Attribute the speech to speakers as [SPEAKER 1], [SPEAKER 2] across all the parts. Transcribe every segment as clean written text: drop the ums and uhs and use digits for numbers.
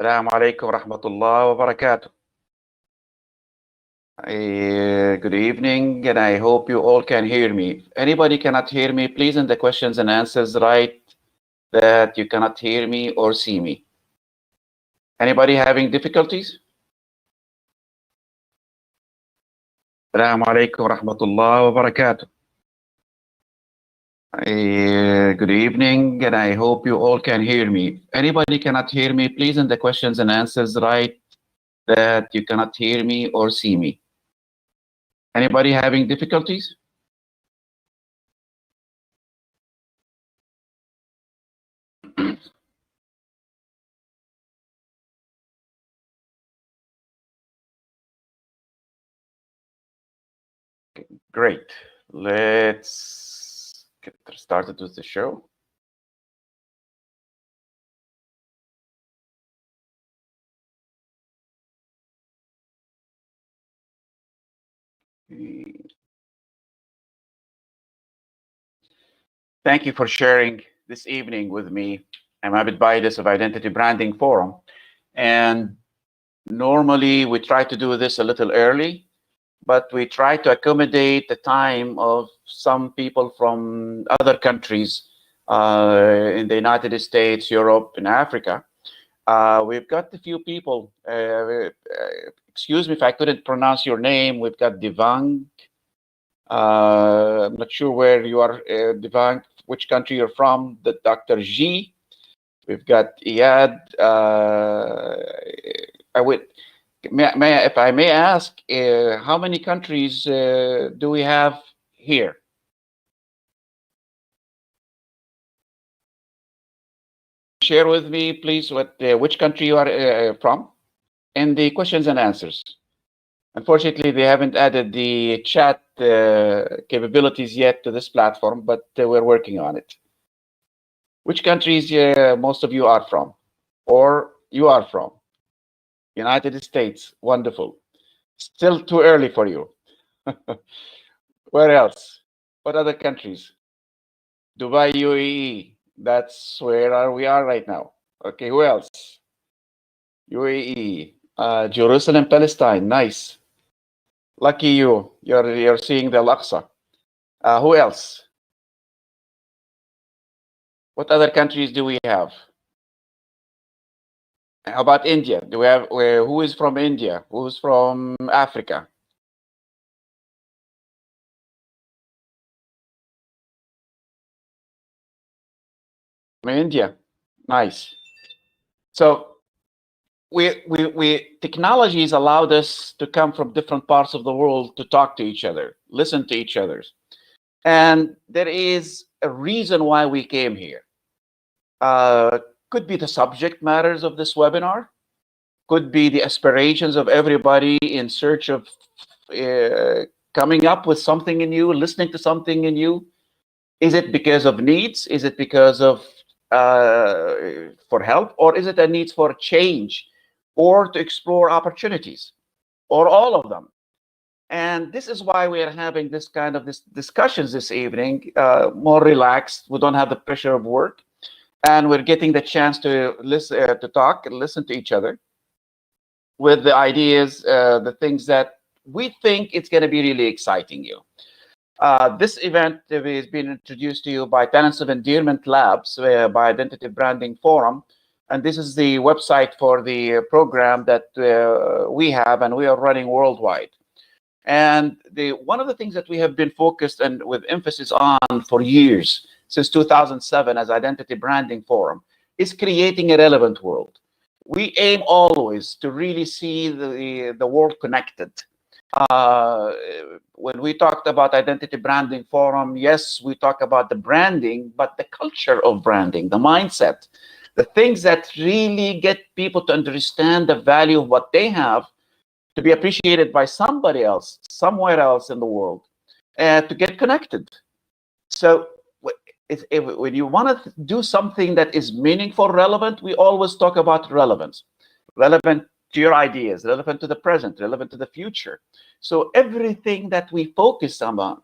[SPEAKER 1] Assalamu alaikum rahmatullah wa barakatuh. Good evening, and I hope you all can hear me. If anybody cannot hear me, please in the questions and answers write that you cannot hear me or see me. Anybody having difficulties? Assalamu alaikum rahmatullah wa barakatuh. Good evening, and I hope you all can hear me. If anybody cannot hear me, please in the questions and answers write that you cannot hear me or see me. Anybody having difficulties? Great. Let's get started with the show. Thank you for sharing this evening with me. I'm Abid Baides of Identity Branding Forum. And normally we try to do this a little early, but we try to accommodate the time of some people from other countries in the United States, Europe, and Africa. We've got a few people. Excuse me if I couldn't pronounce your name. We've got Devang. I'm not sure where you are, Devang, which country you're from. The Dr. G. We've got Iyad. If I may ask, how many countries do we have here? Share with me, please, which country you are from, and the questions and answers. Unfortunately, they haven't added the chat capabilities yet to this platform, but we're working on it. Which countries most of you are from, or you are from? United States, wonderful. Still too early for you. Where else? What other countries? Dubai, UAE. That's where we are right now. Okay, who else? UAE. Jerusalem, Palestine. Nice. Lucky you. You're seeing the Al-Aqsa. Who else? What other countries do we have? How about India? Do we have who is from India? Who's from Africa? From India. Nice. So technologies allowed us to come from different parts of the world to talk to each other, listen to each other. And there is a reason why we came here. Could be the subject matters of this webinar, could be the aspirations of everybody in search of coming up with something new, listening to something new. Is it because of needs? Is it because of for help? Or is it a need for change or to explore opportunities, or all of them? And this is why we are having this kind of discussions this evening, more relaxed. We don't have the pressure of work, and we're getting the chance to listen, to talk and listen to each other with the ideas, the things that we think it's going to be really exciting you. This event is being introduced to you by Talents of Endearment Labs, by Identity Branding Forum. And this is the website for the program that we have, and we are running worldwide. And one of the things that we have been focused and with emphasis on for years, since 2007 as Identity Branding Forum, is creating a relevant world. We aim always to really see the world connected. When we talked about Identity Branding Forum, yes, we talk about the branding, but the culture of branding, the mindset, the things that really get people to understand the value of what they have, to be appreciated by somebody else, somewhere else in the world, and to get connected. So when you want to do something that is meaningful, relevant, we always talk about relevance. Relevant to your ideas, relevant to the present, relevant to the future. So everything that we focus on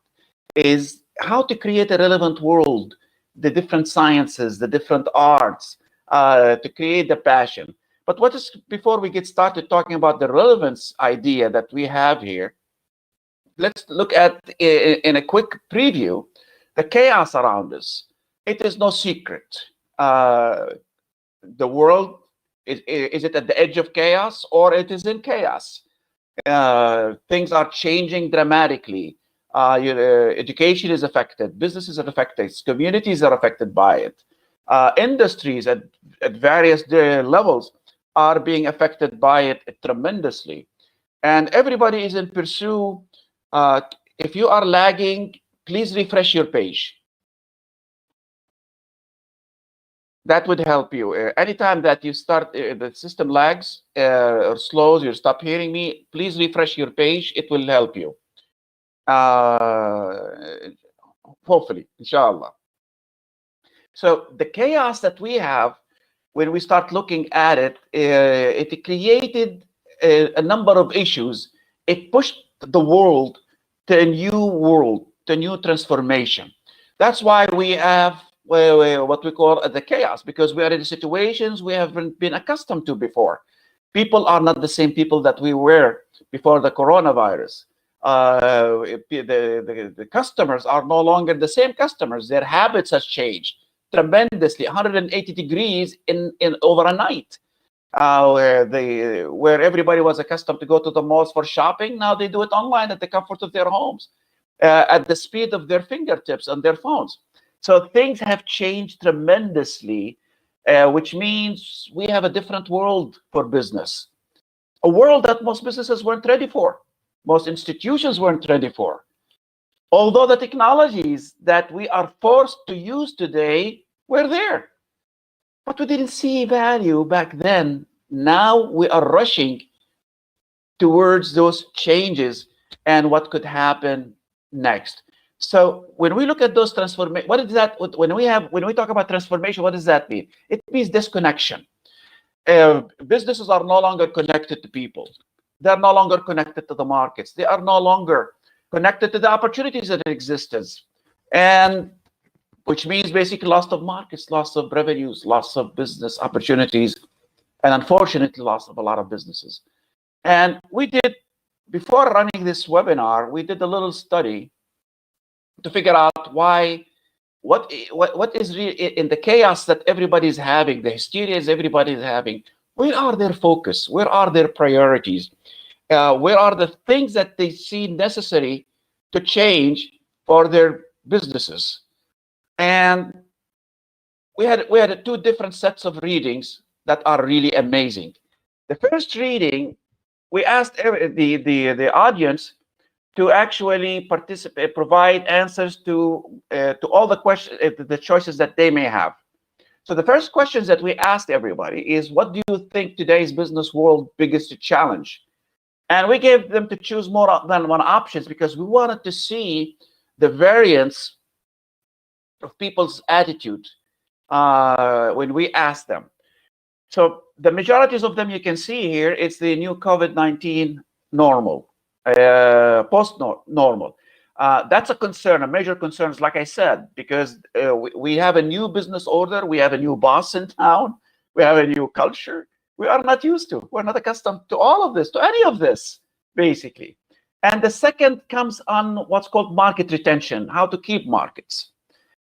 [SPEAKER 1] is how to create a relevant world, the different sciences, the different arts, to create the passion. But what is, before we get started talking about the relevance idea that we have here, let's look at, in a quick preview, the chaos around us. It is no secret. The world, is it at the edge of chaos, or it is in chaos? Things are changing dramatically. Education is affected, businesses are affected, communities are affected by it. Industries at various levels are being affected by it tremendously. And everybody is in pursuit. If you are lagging, please refresh your page. That would help you. Anytime that you start, the system lags or slows, you stop hearing me, please refresh your page. It will help you. Hopefully, inshallah. So the chaos that we have, when we start looking at it, it created a number of issues. It pushed the world to a new world, to a new transformation. That's why we have what we call the chaos, because we are in situations we haven't been accustomed to before. People are not the same people that we were before the coronavirus. The customers are no longer the same customers. Their habits has changed tremendously, 180 degrees in over a night. Where everybody was accustomed to go to the malls for shopping, now they do it online at the comfort of their homes, at the speed of their fingertips on their phones. So things have changed tremendously, which means we have a different world for business, a world that most businesses weren't ready for, most institutions weren't ready for. Although the technologies that we are forced to use today were there, but we didn't see value back then. Now we are rushing towards those changes and what could happen next. So when we look at those transformations, what is that? When we talk about transformation, what does that mean? It means disconnection. Businesses are no longer connected to people. They're no longer connected to the markets. They are no longer connected to the opportunities that exist, and which means basically loss of markets, loss of revenues, loss of business opportunities, and unfortunately, loss of a lot of businesses. And we did, before running this webinar, we did a little study to figure out why, what is really in the chaos that everybody's having, the hysteria everybody's having, where are their focus? Where are their priorities? Where are the things that they see necessary to change for their businesses? And we had two different sets of readings that are really amazing. The first reading, we asked the audience to actually participate, provide answers to all the questions, the choices that they may have. So the first questions that we asked everybody is, what do you think today's business world biggest challenge? And we gave them to choose more than one options because we wanted to see the variance of people's attitude when we asked them. So the majorities of them you can see here, it's the new COVID-19 normal, post-normal. That's a concern, a major concern, like I said, because we have a new business order, we have a new boss in town, we have a new culture. We are not used to, we're not accustomed to all of this, to any of this, basically. And the second comes on what's called market retention, how to keep markets.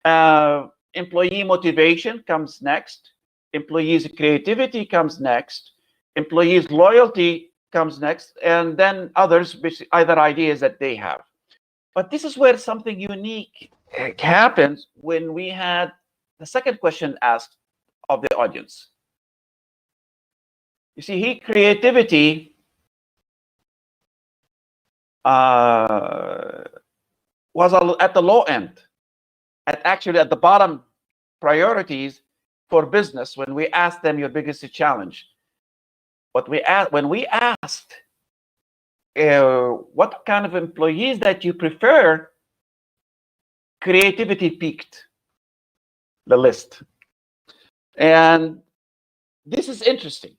[SPEAKER 1] Employee motivation comes next. Employees' creativity comes next. Employees' loyalty comes next. And then others, other ideas that they have. But this is where something unique happens when we had the second question asked of the audience. You see, creativity was at the low end, actually at the bottom priorities for business when we asked them your biggest challenge. When we asked what kind of employees that you prefer, creativity peaked the list. And this is interesting.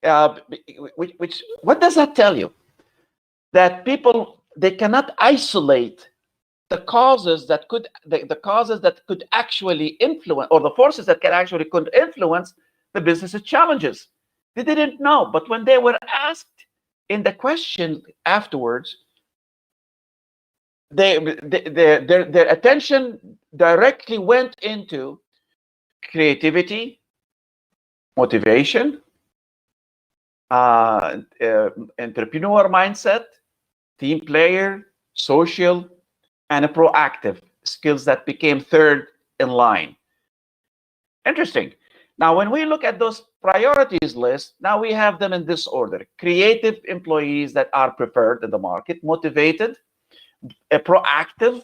[SPEAKER 1] What does that tell you? That people, they cannot isolate the causes that could actually influence, or the forces that could influence the business's challenges. They didn't know, but when they were asked in the question afterwards, their attention directly went into creativity, motivation, entrepreneur mindset, team player, social, and a proactive skills that became third in line. Interesting. Now, when we look at those priorities list, now we have them in this order. Creative employees that are preferred in the market, motivated, a proactive,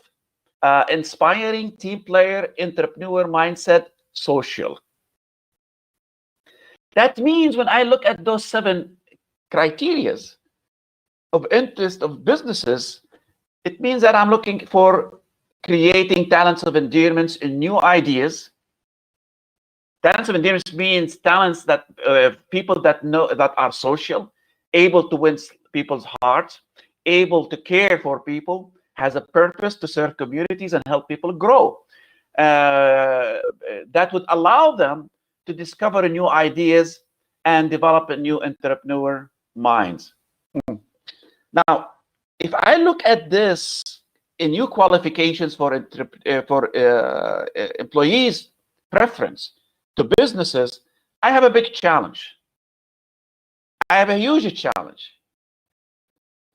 [SPEAKER 1] inspiring, team player, entrepreneur mindset, social. That means when I look at those 7 criterias of interest of businesses, it means that I'm looking for creating talents of endearments and new ideas. Talents of endearments means talents that people that know that are social, able to win people's hearts, able to care for people, has a purpose to serve communities and help people grow. That would allow them to discover new ideas and develop a new entrepreneur minds. Now, if I look at this in new qualifications for employees' preference to businesses, I have a big challenge. I have a huge challenge.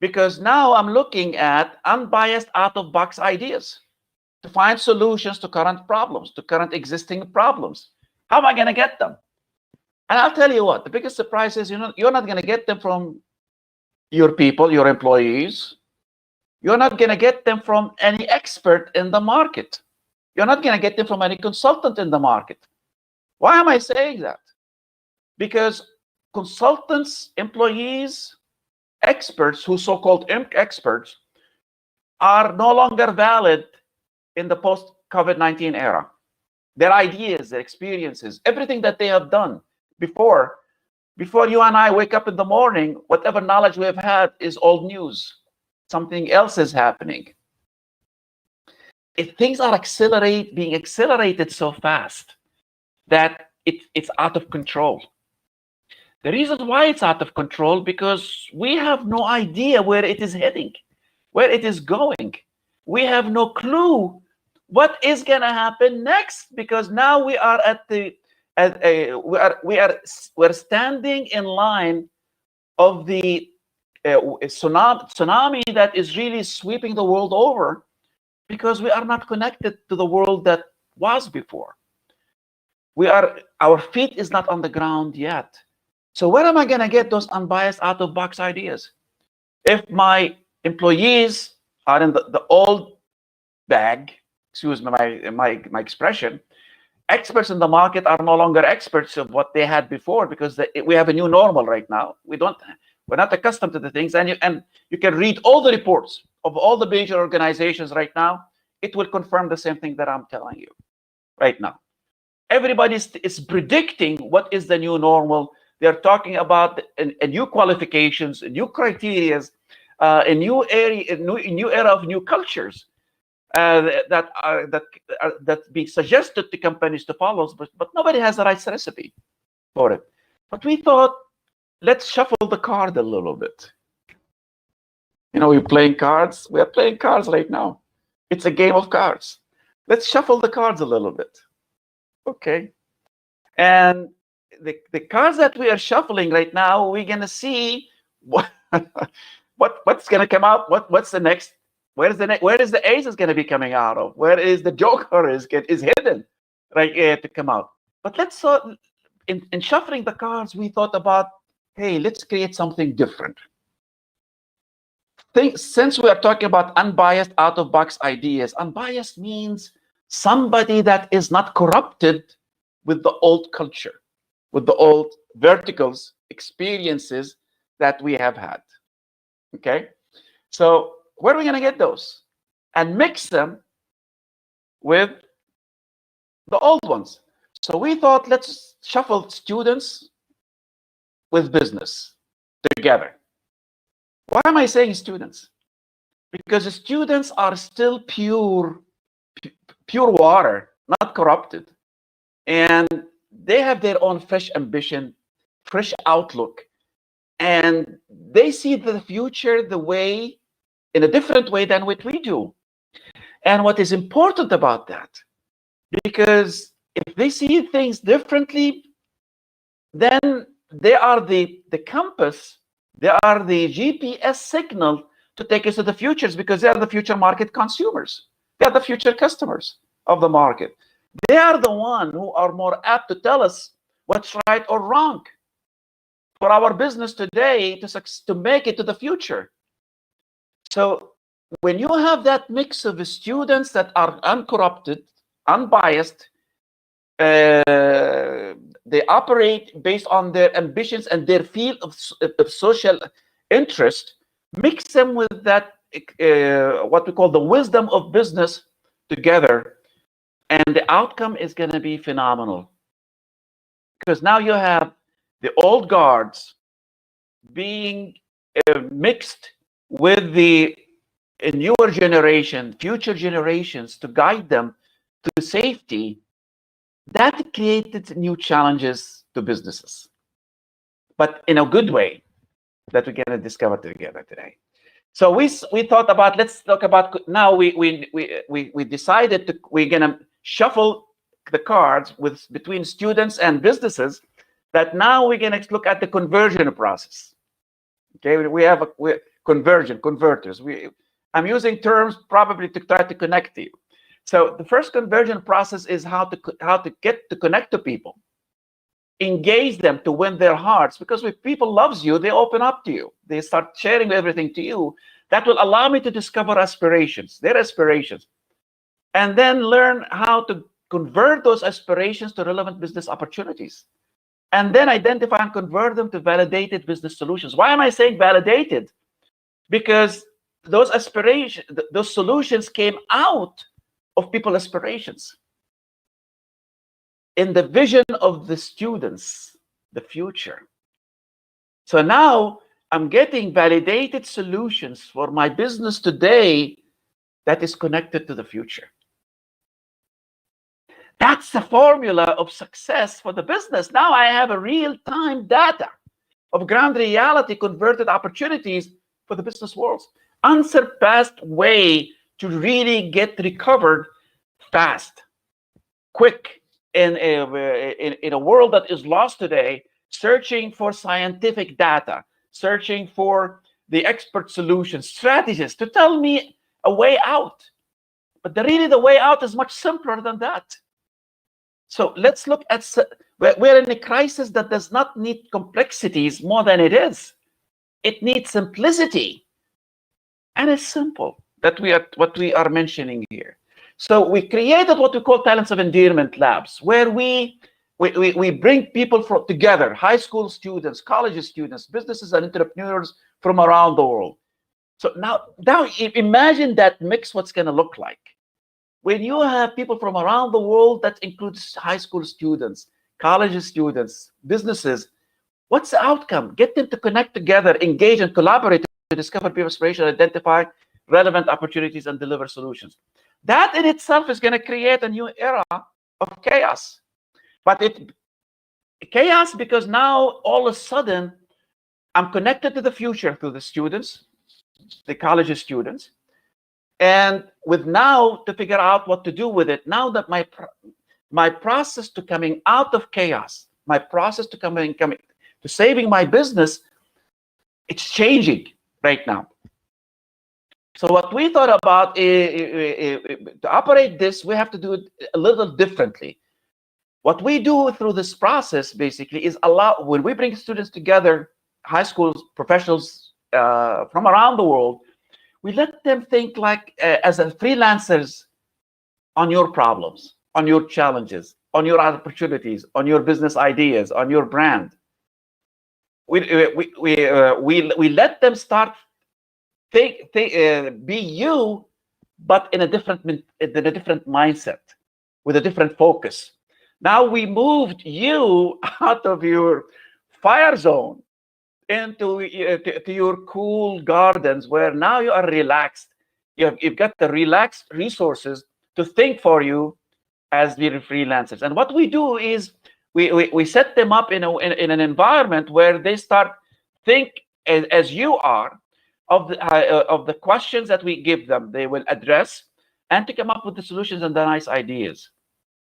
[SPEAKER 1] Because now I'm looking at unbiased, out-of-box ideas to find solutions to current problems, to current existing problems. How am I going to get them? And I'll tell you what, the biggest surprise is, you're not going to get them from your people, your employees. You're not going to get them from any expert in the market. You're not going to get them from any consultant in the market. Why am I saying that? Because consultants, employees, experts, who so-called experts, are no longer valid in the post-COVID-19 era. Their ideas, their experiences, everything that they have done before you and I wake up in the morning, whatever knowledge we have had is old news. Something else is happening. If things are being accelerated so fast that it's out of control. The reason why it's out of control, because we have no idea where it is heading, where it is going. We have no clue what is going to happen next, because now we are we're standing in line of the tsunami that is really sweeping the world over, because we are not connected to the world that was before. Our feet is not on the ground yet. So where am I going to get those unbiased, out-of-box ideas? If my employees are in the old bag, excuse my expression, experts in the market are no longer experts of what they had before, because we have a new normal right now. We're not accustomed to the things, and you can read all the reports of all the major organizations right now. It will confirm the same thing that I'm telling you right now. Everybody is predicting what is the new normal. They're talking about a new qualifications, new criteria, a new era of new cultures that be suggested to companies to follow, but nobody has the right recipe for it. But we thought, let's shuffle the card a little bit. We're playing cards. We are playing cards right now. It's a game of cards. Let's shuffle the cards a little bit. Okay. And the cards that we are shuffling right now, we're gonna see what's gonna come out. What's the next? Where is the ace is gonna be coming out of? Where is the joker is hidden, right? To come out. But let's in shuffling the cards, we thought about, hey, let's create something different. Since we are talking about unbiased, out-of-box ideas, unbiased means somebody that is not corrupted with the old culture, with the old verticals, experiences that we have had. Okay? So where are we going to get those? And mix them with the old ones. So we thought, let's shuffle students with business together. Why am I saying students? Because the students are still pure water, not corrupted. And they have their own fresh ambition, fresh outlook, and they see the future in a different way than what we do. And what is important about that, because if they see things differently, then they are the compass, they are the GPS signal to take us to the futures, because they are the future market consumers. They are the future customers of the market. They are the one who are more apt to tell us what's right or wrong for our business today to make it to the future. So when you have that mix of students that are uncorrupted, unbiased, they operate based on their ambitions and their field of social interest, mix them with that what we call the wisdom of business together, and the outcome is going to be phenomenal. Because now you have the old guards being mixed with the newer generation, future generations, to guide them to safety. That created new challenges to businesses, but in a good way that we're going to discover together today. So we thought about, let's talk about, now we decided we're going to shuffle the cards between students and businesses, that now we're going to look at the conversion process. Okay, we have converters. I'm using terms probably to try to connect to you. So the first conversion process is how to get to connect to people, engage them to win their hearts, because if people loves you, they open up to you, they start sharing everything to you. That will allow me to discover aspirations, their aspirations, and then learn how to convert those aspirations to relevant business opportunities, and then identify and convert them to validated business solutions. Why am I saying validated? Because those aspirations, those solutions came out of people's aspirations, in the vision of the students, the future. So now I'm getting validated solutions for my business today that is connected to the future. That's the formula of success for the business. Now I have a real-time data of ground reality converted opportunities for the business world. Unsurpassed way to really get recovered fast, quick, in a world that is lost today, searching for scientific data, searching for the expert solutions, strategists to tell me a way out. But really the way out is much simpler than that. So let's look at, we're in a crisis that does not need complexities more than it is. It needs simplicity. And it's simple, what we are mentioning here. So we created what we call Talents of Endearment Labs, where we bring people together, high school students, college students, businesses and entrepreneurs from around the world. So now imagine that mix, what's going to look like. When you have people from around the world, that includes high school students, college students, businesses, what's the outcome? Get them to connect together, engage and collaborate to discover peer aspiration, identify relevant opportunities and deliver solutions. That in itself is going to create a new era of chaos. But chaos because now all of a sudden I'm connected to the future through the students, the college students, and with now to figure out what to do with it. Now that my process to coming out of chaos, my process to coming to saving my business, it's changing right now. So what we thought about to operate this, we have to do it a little differently. What we do through this process basically is when we bring students together, high schools, professionals from around the world, we let them think like as freelancers on your problems, on your challenges, on your opportunities, on your business ideas, on your brand. We let them start be you, but in a different mindset, with a different focus. Now we moved you out of your fire zone into to your cool gardens, where now you are relaxed. You've got the relaxed resources to think for you as we're freelancers. And what we do is we set them up in an environment where they start think as you are of the questions that we give them. They will address and to come up with the solutions and the nice ideas,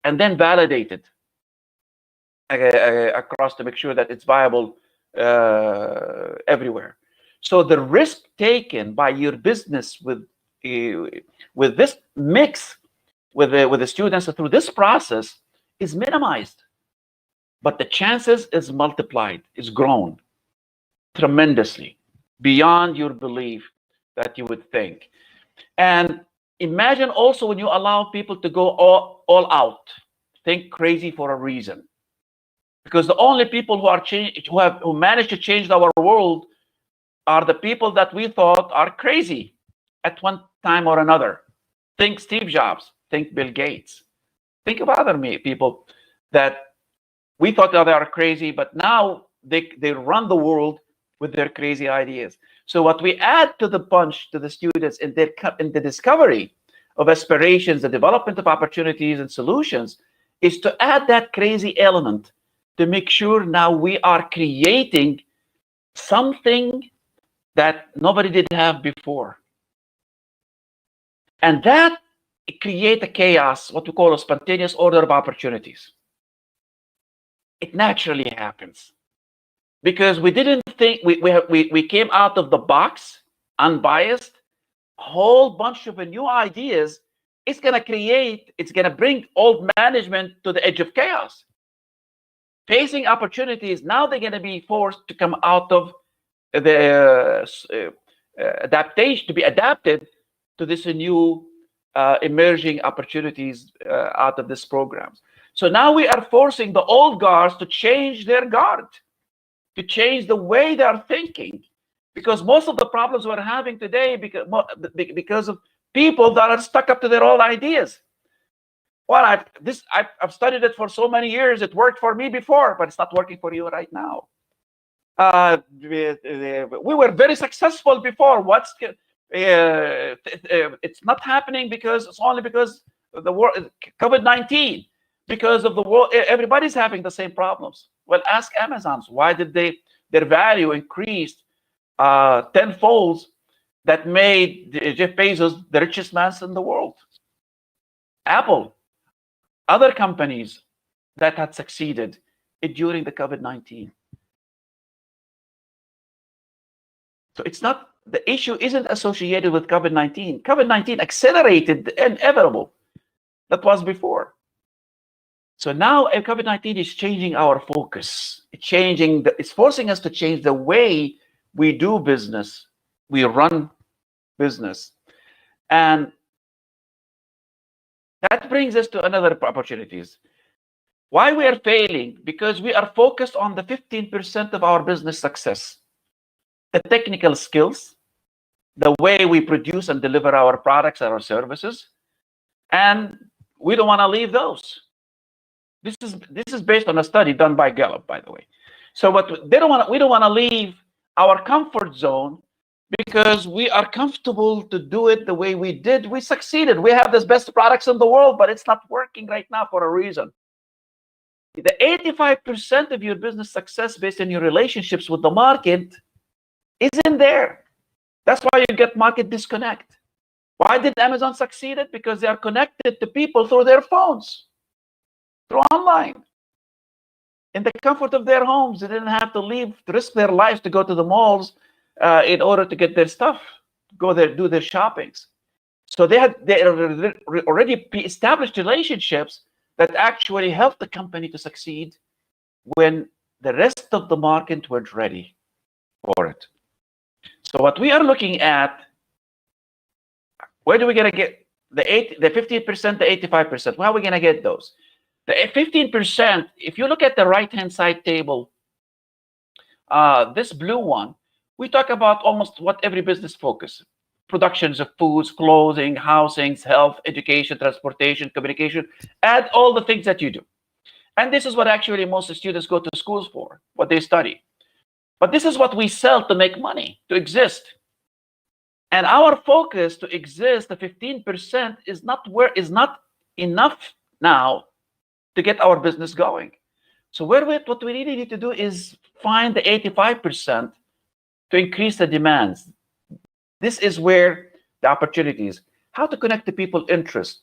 [SPEAKER 1] and then validate it across to make sure that it's viable everywhere. So the risk taken by your business with this mix with the students through this process is minimized, but the chances is multiplied, is grown tremendously beyond your belief that you would think. And imagine also when you allow people to go all out, think crazy for a reason, because the only people who managed to change our world are the people that we thought are crazy at one time or another. Think Steve Jobs, think Bill Gates, think of other people that we thought that they are crazy, but now they run the world with their crazy ideas. So what we add to the punch to the students in the discovery of aspirations, the development of opportunities and solutions, is to add that crazy element to make sure now we are creating something that nobody did have before. And that create a chaos, what we call a spontaneous order of opportunities. It naturally happens because we didn't think, we came out of the box unbiased, a whole bunch of new ideas. It's going to bring old management to the edge of chaos. Facing opportunities, now they're going to be forced to come out of the adaptation, to be adapted to this new emerging opportunities out of this programs. So now we are forcing the old guards to change their guard, to change the way they are thinking, because most of the problems we're having today because of people that are stuck up to their old ideas. Well, I've studied it for so many years. It worked for me before, but it's not working for you right now. We were very successful before. It's not happening because it's only because of the COVID-19. Because of the world, everybody's having the same problems. Well, ask Amazon's. Why did their value increased tenfold that made Jeff Bezos the richest man in the world? Apple, other companies that had succeeded during the COVID-19. So it's not, the issue isn't associated with COVID-19. COVID-19 accelerated the inevitable that was before. So now COVID-19 is changing our focus. It's forcing us to change the way we do business, we run business. And that brings us to another opportunities. Why we are failing? Because we are focused on the 15% of our business success. The technical skills, the way we produce and deliver our products and our services. And we don't want to leave those. This is based on a study done by Gallup, by the way. So we don't want to leave our comfort zone because we are comfortable to do it the way we did. We succeeded. We have the best products in the world, but it's not working right now for a reason. The 85% of your business success based on your relationships with the market isn't there. That's why you get market disconnect. Why did Amazon succeed? Because they are connected to people through their phones, through online, in the comfort of their homes. They didn't have to leave, to risk their lives to go to the malls in order to get their stuff, go there, do their shoppings. So they already pre-established relationships that actually helped the company to succeed when the rest of the market weren't ready for it. So what we are looking at, where do we gonna get the 15%, the 85%? Where are we gonna get those? The 15%, if you look at the right-hand side table, this blue one, we talk about almost what every business focuses. Productions of foods, clothing, housings, health, education, transportation, communication, add all the things that you do. And this is what actually most students go to schools for, what they study. But this is what we sell to make money, to exist. And our focus to exist, the 15%, is not enough now to get our business going. So what we really need to do is find the 85% to increase the demands. This is where the opportunities, how to connect the people interest,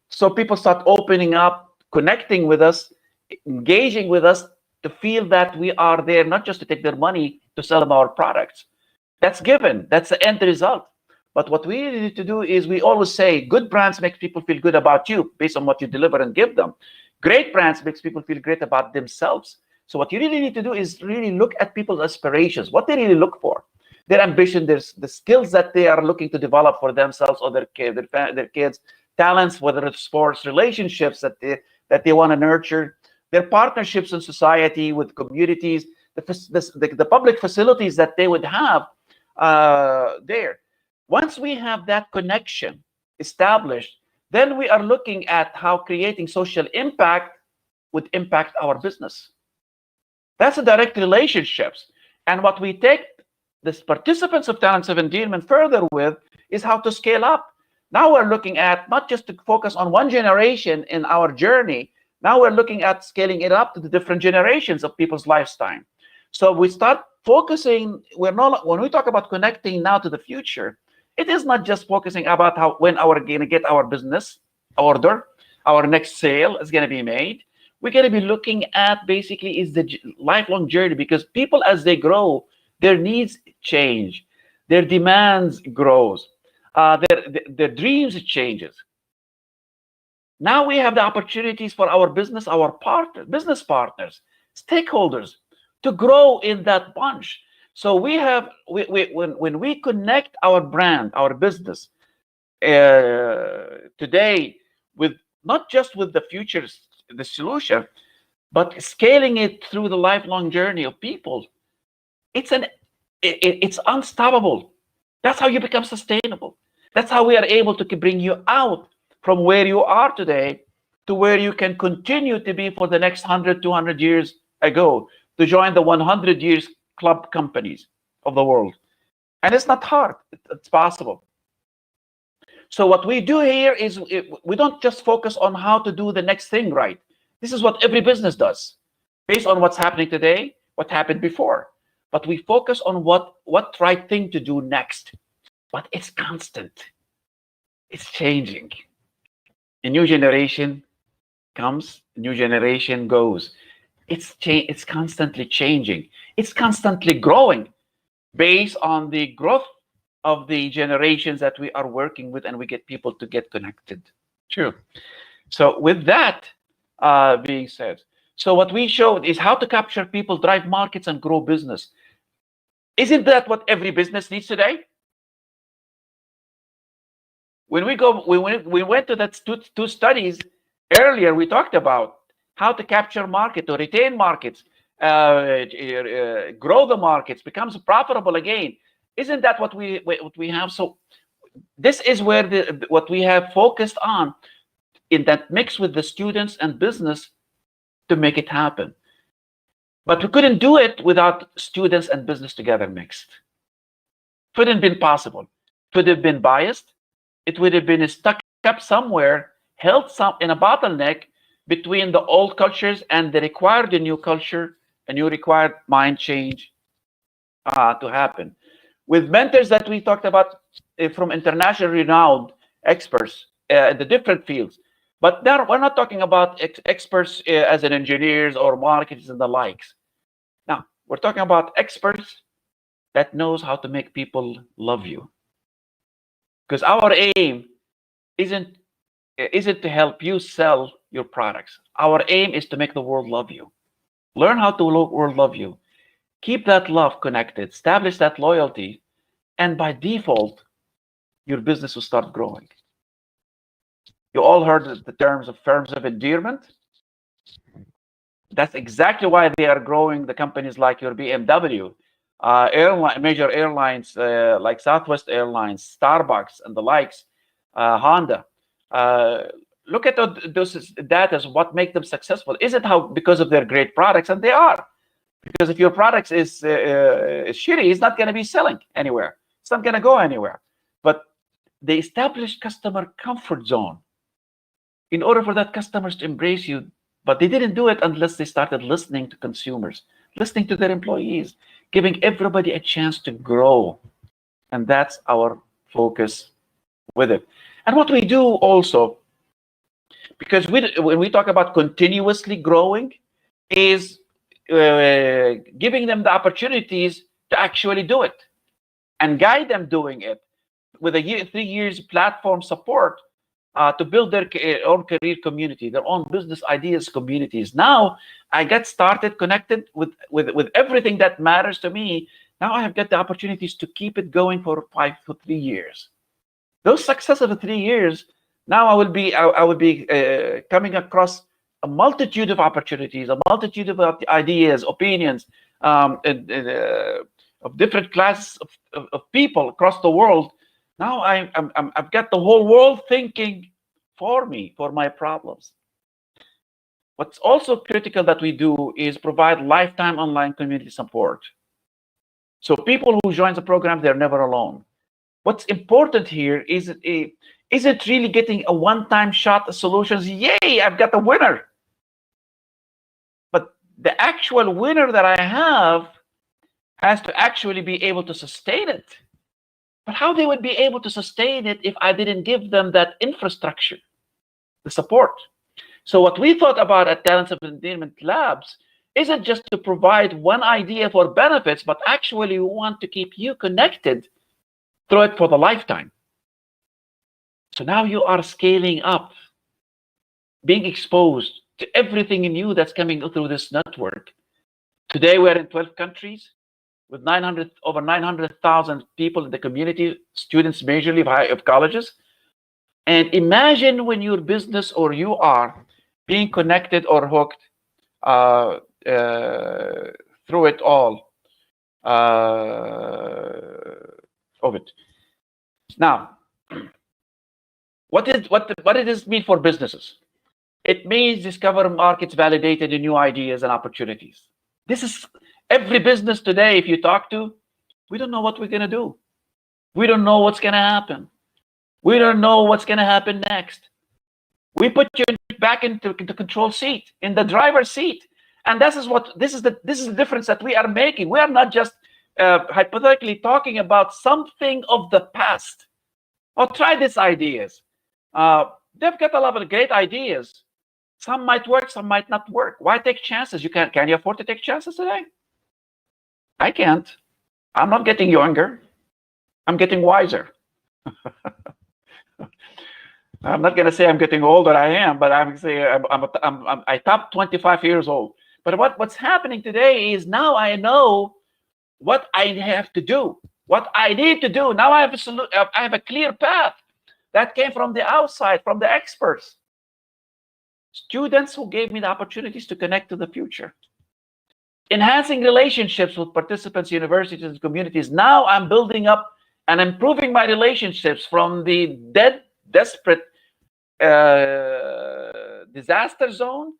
[SPEAKER 1] so people start opening up, connecting with us, engaging with us, to feel that we are there not just to take their money to sell them our products. That's given. That's the end result. But what we need to do is, we always say, good brands make people feel good about you based on what you deliver and give them. Great brands makes people feel great about themselves. So what you really need to do is really look at people's aspirations, what they really look for, their ambition, the skills that they are looking to develop for themselves or their kids, talents, whether it's sports, relationships that they want to nurture, their partnerships in society with communities, the public facilities that they would have there. Once we have that connection established, then we are looking at how creating social impact would impact our business. That's a direct relationships. And what we take the participants of Talents of Endearment further with is how to scale up. Now we're looking at not just to focus on one generation in our journey. Now we're looking at scaling it up to the different generations of people's lifetime. So we start focusing, when we talk about connecting now to the future, it is not just focusing about when we're going to get our business order, our next sale is going to be made. We're going to be looking at basically is the lifelong journey, because people, as they grow, their needs change, their demands grows, their dreams changes. Now we have the opportunities for our business, business partners, stakeholders, to grow in that bunch. So when we connect our brand, our business today with not just with the future, the solution, but scaling it through the lifelong journey of people, it's unstoppable. That's how you become sustainable. That's how we are able to bring you out from where you are today to where you can continue to be for the next 100, 200 years ago, to join the 100 years club companies of the world. And it's not hard, it's possible. So what we do here is we don't just focus on how to do the next thing right. This is what every business does, based on what's happening today, what happened before. But we focus on what right thing to do next. But it's constant. It's changing. A new generation comes, a new generation goes. It's constantly changing. It's constantly growing based on the growth of the generations that we are working with, and we get people to get connected. True. So with that being said, so what we showed is how to capture people, drive markets, and grow business. Isn't that what every business needs today? When we went to that two studies earlier, we talked about how to capture market, to retain markets, grow the markets, becomes profitable again. Isn't that what we have? So this is where what we have focused on in that mix with the students and business to make it happen. But we couldn't do it without students and business together mixed. Couldn't have been possible. Could have been biased. It would have been stuck up somewhere, held in a bottleneck between the old cultures and the required new culture, a new required mind change to happen. With mentors that we talked about from international renowned experts in the different fields. But now we're not talking about experts as in engineers or marketers and the likes. Now, we're talking about experts that knows how to make people love you. Because our aim isn't to help you sell your products. Our aim is to make the world love you. Learn how to world love you. Keep that love connected, establish that loyalty, and by default, your business will start growing. You all heard the terms of firms of endearment. That's exactly why they are growing. The companies like your BMW, major airlines like Southwest Airlines, Starbucks, and the likes, Honda. Look at those data, what make them successful. Is it because of their great products? And they are. Because if your product is shitty, it's not going to be selling anywhere. It's not going to go anywhere. But they establish customer comfort zone. In order for that customers to embrace you, But they didn't do it unless they started listening to consumers, listening to their employees, giving everybody a chance to grow. And that's our focus with it. And what we do also, because when we talk about continuously growing, is giving them the opportunities to actually do it and guide them doing it with a 3 years platform support to build their own career community, their own business ideas communities. Now I get started connected with everything that matters to me. Now I have got the opportunities to keep it going for 3 years. Those successive 3 years, now I will be coming across a multitude of opportunities, a multitude of ideas, opinions, of different classes of people across the world. Now I've got the whole world thinking for me, for my problems. What's also critical that we do is provide lifetime online community support. So people who join the program, they're never alone. What's important here isn't really getting a one-time shot of solutions. Yay, I've got a winner. But the actual winner that I have has to actually be able to sustain it. But how they would be able to sustain it if I didn't give them that infrastructure, the support? So what we thought about at Talents of Endearment Labs isn't just to provide one idea for benefits, but actually we want to keep you connected through it for the lifetime. So now you are scaling up, being exposed to everything in you that's coming through this network. Today we're in 12 countries with over 900,000 people in the community, students majorly of colleges. And imagine when your business or you are being connected or hooked through it all of it. Now, what does this mean for businesses? It means discover markets, validated new ideas and opportunities. This is every business today. If you talk to, we don't know what we're going to do. We don't know what's going to happen. We don't know what's going to happen next. We put you back into the control seat, in the driver's seat, and this is the difference that we are making. We are not just hypothetically talking about something of the past. Or try these ideas. They've got a lot of great ideas. Some might work, some might not work. Why take chances? Can you afford to take chances today? I can't. I'm not getting younger. I'm getting wiser. I'm not going to say I'm getting older. I am, but I'm saying I top 25 years old. But what's happening today is now I know what I have to do, what I need to do. Now I have a clear path that came from the outside, from the experts, students who gave me the opportunities to connect to the future. Enhancing relationships with participants, universities, and communities. Now I'm building up and improving my relationships from the desperate disaster zone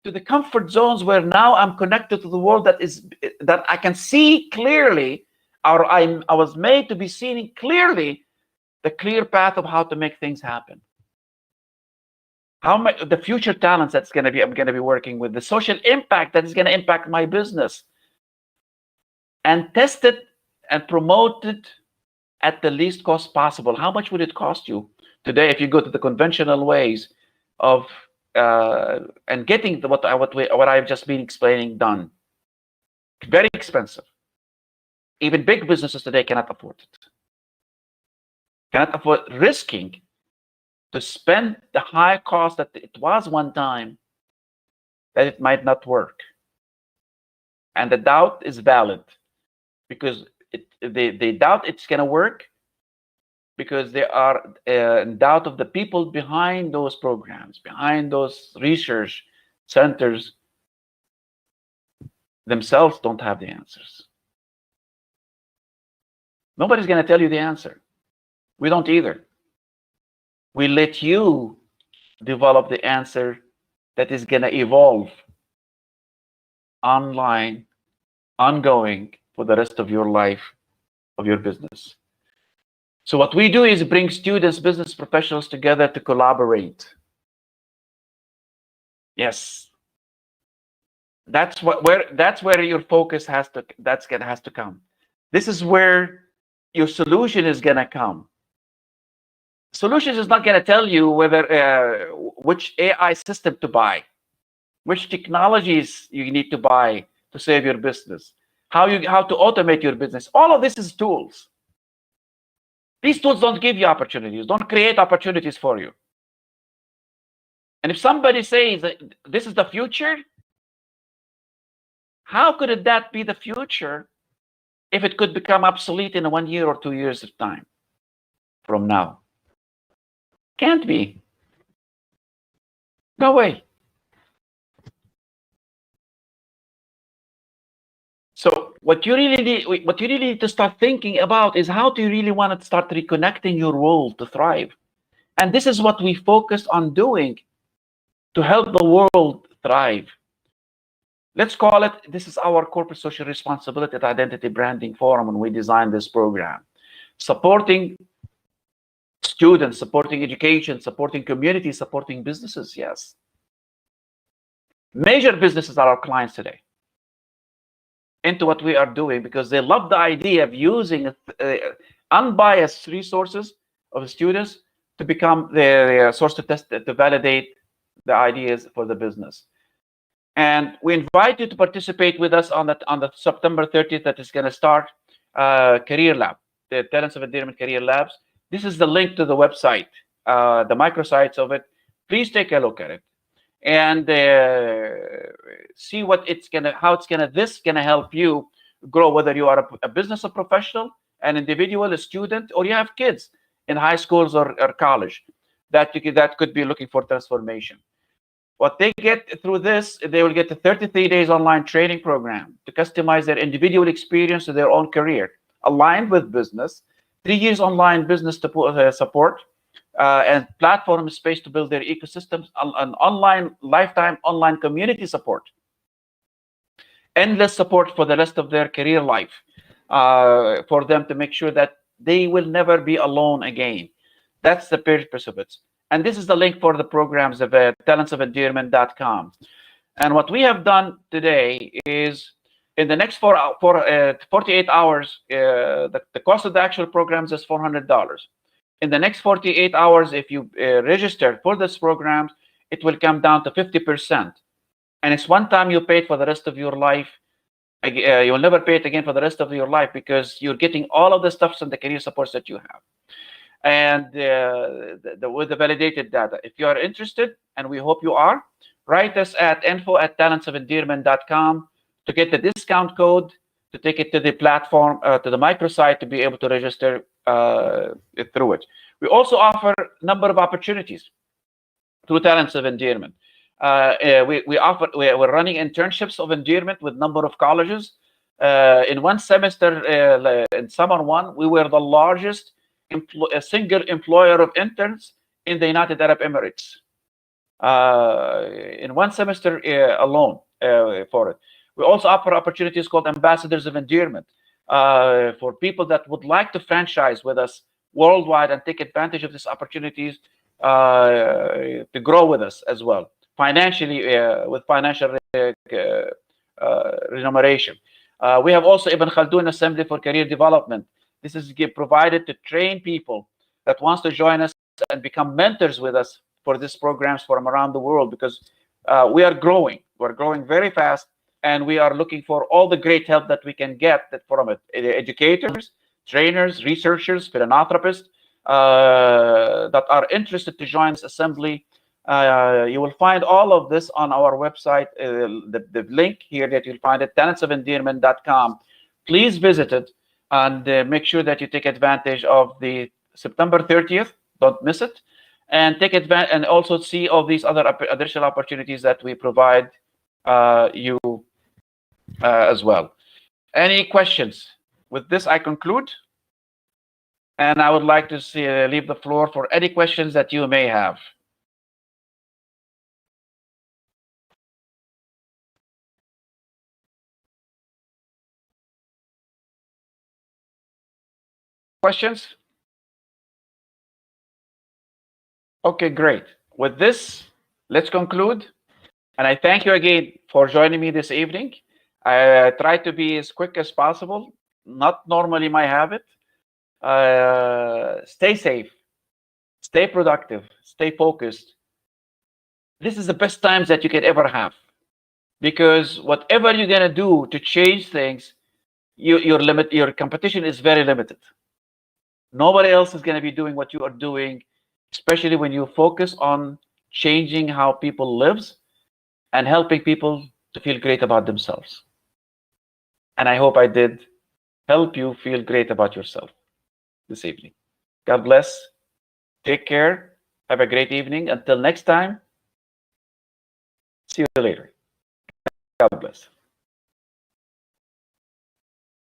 [SPEAKER 1] to the comfort zones where now I'm connected to the world that I can see clearly, or I was made to be seeing clearly the clear path of how to make things happen. The future talents I'm going to be working with, the social impact that is going to impact my business, and test it and promote it at the least cost possible. How much would it cost you today if you go to the conventional ways of and getting what I've just been explaining done? Very expensive. Even big businesses today cannot afford it. Cannot afford risking to spend the high cost that it was one time, that it might not work. And the doubt is valid, because they doubt it's going to work, because they are in doubt of the people behind those programs, behind those research centers themselves don't have the answers. Nobody's going to tell you the answer. We don't either. We let you develop the answer that is going to evolve online, ongoing for the rest of your life, of your business. So what we do is bring students, business professionals together to collaborate. Yes, That's where your focus has to come. This is where your solution is gonna come. Solutions is not gonna tell you whether which AI system to buy, which technologies you need to buy to save your business, how to automate your business. All of this is tools. These tools don't give you opportunities, don't create opportunities for you. And if somebody says that this is the future, how could that be the future if it could become obsolete in 1 year or 2 years of time from now? Can't be. No way. So what you really need to start thinking about is how do you really want to start reconnecting your world to thrive? And this is what we focus on doing to help the world thrive. Let's call it, this is our corporate social responsibility at Identity Branding Forum when we designed this program. Supporting students, supporting education, supporting communities, supporting businesses, yes. Major businesses are our clients today into what we are doing because they love the idea of using unbiased resources of students to become the source to test, to validate the ideas for the business. And we invite you to participate with us on the September 30th that is going to start Career Lab, the Talents of Endearment Career Labs. This is the link to the website, the microsites of it. Please take a look at it and see what how this is gonna help you grow, whether you are a business or professional, an individual, a student, or you have kids in high schools or college that could be looking for transformation. What they get through this, they will get a 33 days online training program to customize their individual experience to their own career, aligned with business, 3 years online business support, and platform space to build their ecosystems, an online lifetime online community support, endless support for the rest of their career life, for them to make sure that they will never be alone again. That's the purpose of it. And this is the link for the programs of talentsofendearment.com. And what we have done today is, in the next 48 hours, the cost of the actual programs is $400. In the next 48 hours, if you register for this program, it will come down to 50%. And it's one time you pay it for the rest of your life. You'll never pay it again for the rest of your life because you're getting all of the stuff and the career supports that you have. And with the validated data. If you are interested, and we hope you are, write us at info@talentsofendearment.com to get the discount code to take it to the platform, to the microsite, to be able to register through it. We also offer a number of opportunities through Talents of Endearment. We're running internships of endearment with a number of colleges. In one semester, in summer one, we were the largest a single employer of interns in the United Arab Emirates in one semester alone for it. We also offer opportunities called Ambassadors of Endearment for people that would like to franchise with us worldwide and take advantage of these opportunities to grow with us as well, financially, with financial remuneration. We have also Ibn Khaldun Assembly for Career Development. This is provided to train people that wants to join us and become mentors with us for these programs from around the world, because we are growing. We're growing very fast, and we are looking for all the great help that we can get from it. Educators, trainers, researchers, philanthropists that are interested to join this assembly. You will find all of this on our website. The link here that you'll find at talentsofendearment.com. Please visit it. And make sure that you take advantage of the September 30th. Don't miss it, and take advantage, and also see all these other additional opportunities that we provide you as well. Any questions? With this, I conclude, and I would like to leave the floor for any questions that you may have. Questions? Okay, great. With this, let's conclude. And I thank you again for joining me this evening. I try to be as quick as possible, not normally my habit. Stay safe, stay productive, stay focused. This is the best times that you can ever have, because whatever you're gonna do to change things, your competition is very limited. Nobody else is gonna be doing what you are doing, especially when you focus on changing how people lives and helping people to feel great about themselves. And I hope I did help you feel great about yourself this evening. God bless. Take care. Have a great evening. Until next time, see you later. God bless.